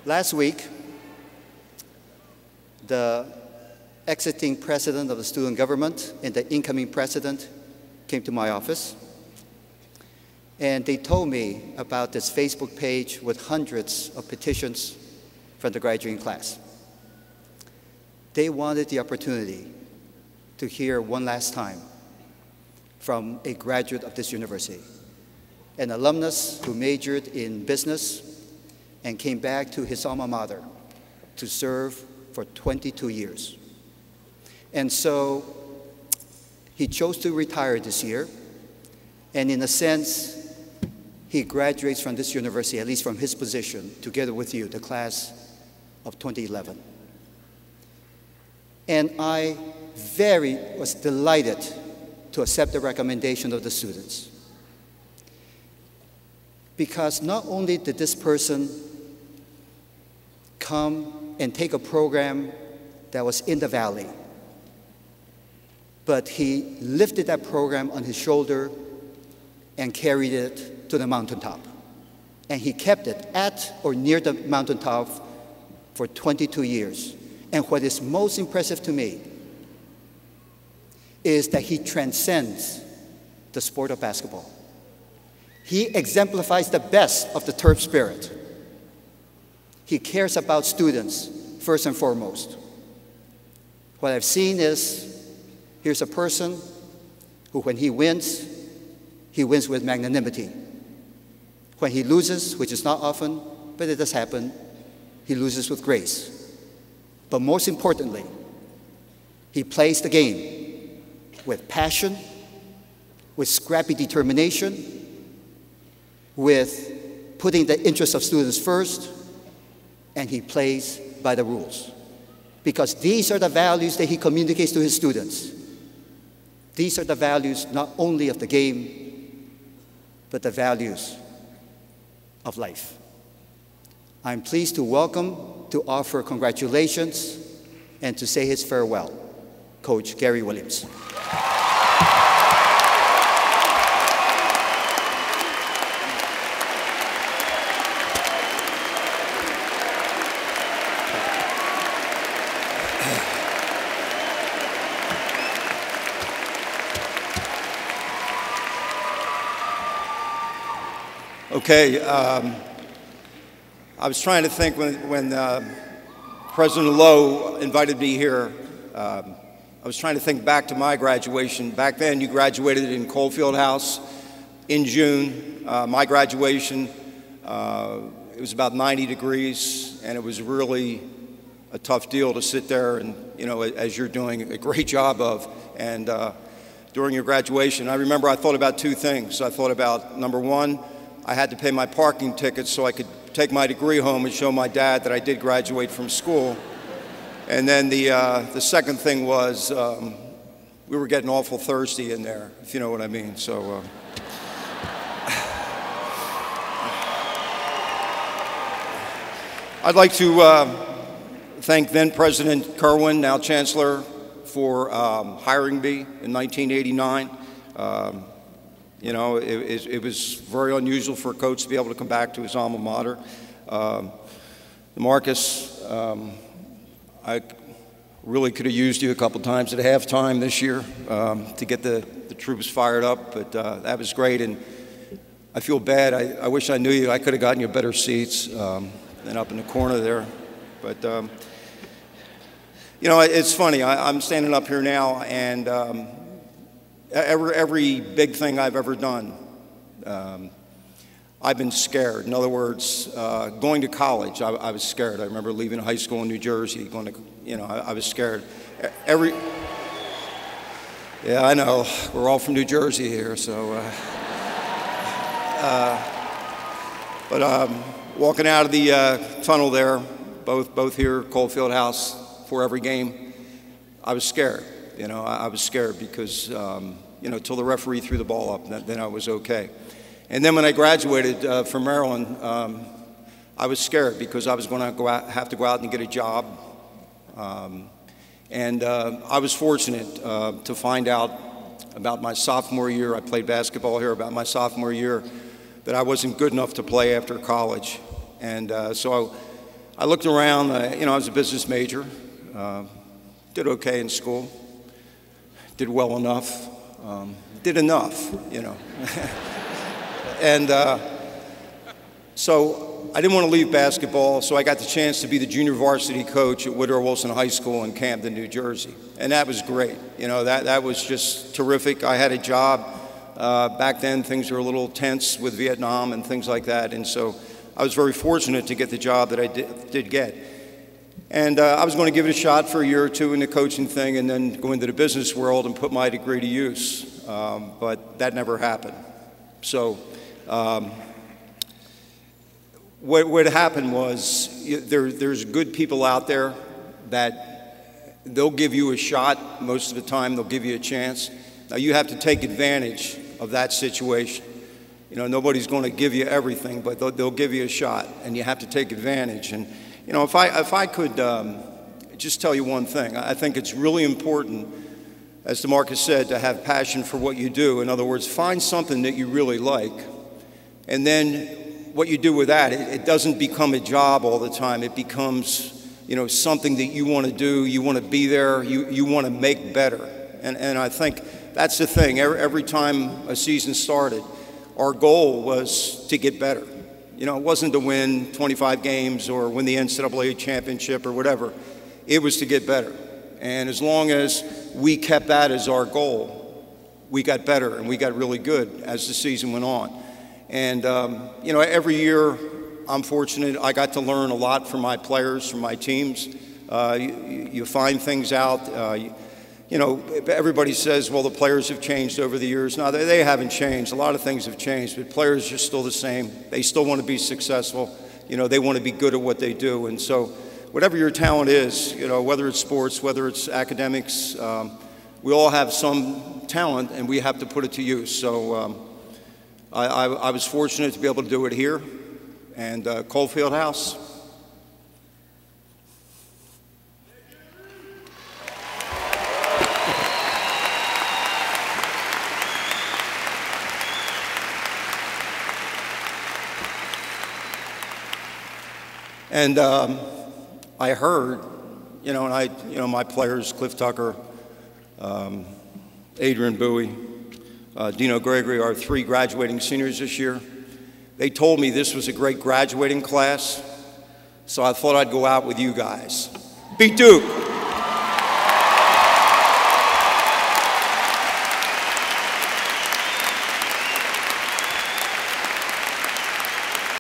Last week, the exiting president of the student government and the incoming president came to my office, and they told me about this Facebook page with hundreds of petitions from the graduating class. They wanted the opportunity to hear one last time from a graduate of this university, an alumnus who majored in business and came back to his alma mater to serve for 22 years. And so he chose to retire this year, and in a sense, he graduates from this university, at least from his position, together with you, the class of 2011. And I was delighted to accept the recommendation of the students. Because not only did this person come and take a program that was in the valley, but he lifted that program on his shoulder and carried it to the mountaintop. And he kept it at or near the mountaintop for 22 years. And what is most impressive to me is that he transcends the sport of basketball. He exemplifies the best of the turf spirit. He cares about students first and foremost. What I've seen is, here's a person who, when he wins with magnanimity. When he loses, which is not often, but it does happen, he loses with grace. But most importantly, he plays the game with passion, with scrappy determination, with putting the interests of students first, and he plays by the rules. Because these are the values that he communicates to his students. These are the values not only of the game, but the values of life. I'm pleased to welcome, to offer congratulations, and to say his farewell, Coach Gary Williams. Okay, I was trying to think when President Loh invited me here, I was trying to think back to my graduation. Back then, you graduated in Coalfield House in June. My graduation, it was about 90 degrees, and it was really a tough deal to sit there and, you know, as you're doing a great job of. And during your graduation, I remember I thought about two things. I thought about, number one, I had to pay my parking ticket so I could take my degree home and show my dad that I did graduate from school. And then the second thing was we were getting awful thirsty in there, if you know what I mean. So I'd like to thank then President Kerwin, now Chancellor, for hiring me in 1989. You know, it was very unusual for a coach to be able to come back to his alma mater. Marcus, I really could have used you a couple times at halftime this year to get the troops fired up, but that was great. And I feel bad. I wish I knew you. I could have gotten you better seats than up in the corner there. But, you know, it's funny. I'm standing up here now, and every big thing I've ever done, I've been scared. In other words, going to college, I was scared. I remember leaving high school in New Jersey, going to, you know, I was scared. Yeah, I know. We're all from New Jersey here, so. But walking out of the tunnel there, both here, Coalfield House, for every game, I was scared. You know, I was scared because, you know, till the referee threw the ball up, then I was okay. And then when I graduated from Maryland, I was scared because I was going to have to go out and get a job. And I was fortunate to find out about my sophomore year. I played basketball here about my sophomore year, that I wasn't good enough to play after college. And so I looked around, you know, I was a business major, did okay in school, did well enough, did enough, you know. And so I didn't want to leave basketball, so I got the chance to be the junior varsity coach at Woodrow Wilson High School in Camden, New Jersey. And that was great. You know, that was just terrific. I had a job. Back then, things were a little tense with Vietnam and things like that. And so I was very fortunate to get the job that I did get. And I was going to give it a shot for a year or two in the coaching thing and then go into the business world and put my degree to use. But that never happened. So what happened was there's good people out there that they'll give you a shot. Most of the time, they'll give you a chance. Now, you have to take advantage of that situation. You know, nobody's going to give you everything, but they'll give you a shot, and you have to take advantage. And, you know, if I could just tell you one thing, I think it's really important, as DeMarcus said, to have passion for what you do. In other words, find something that you really like, and then what you do with that, it doesn't become a job all the time. It becomes, you know, something that you want to do, you want to be there, you want to make better. And I think that's the thing. Every time a season started, our goal was to get better. You know, it wasn't to win 25 games or win the NCAA championship or whatever. It was to get better. And as long as we kept that as our goal, we got better and we got really good as the season went on. And, you know, every year I'm fortunate. I got to learn a lot from my players, from my teams. You find things out. You know, everybody says, well, the players have changed over the years. No, they haven't changed. A lot of things have changed, but players are still the same. They still want to be successful. You know, they want to be good at what they do. And so whatever your talent is, you know, whether it's sports, whether it's academics, we all have some talent, and we have to put it to use. So I was fortunate to be able to do it here, and Coalfield House. And I heard, you know, and my players, Cliff Tucker, Adrian Bowie, Dino Gregory, our 3 graduating seniors this year, they told me this was a great graduating class, so I thought I'd go out with you guys. Beat Duke!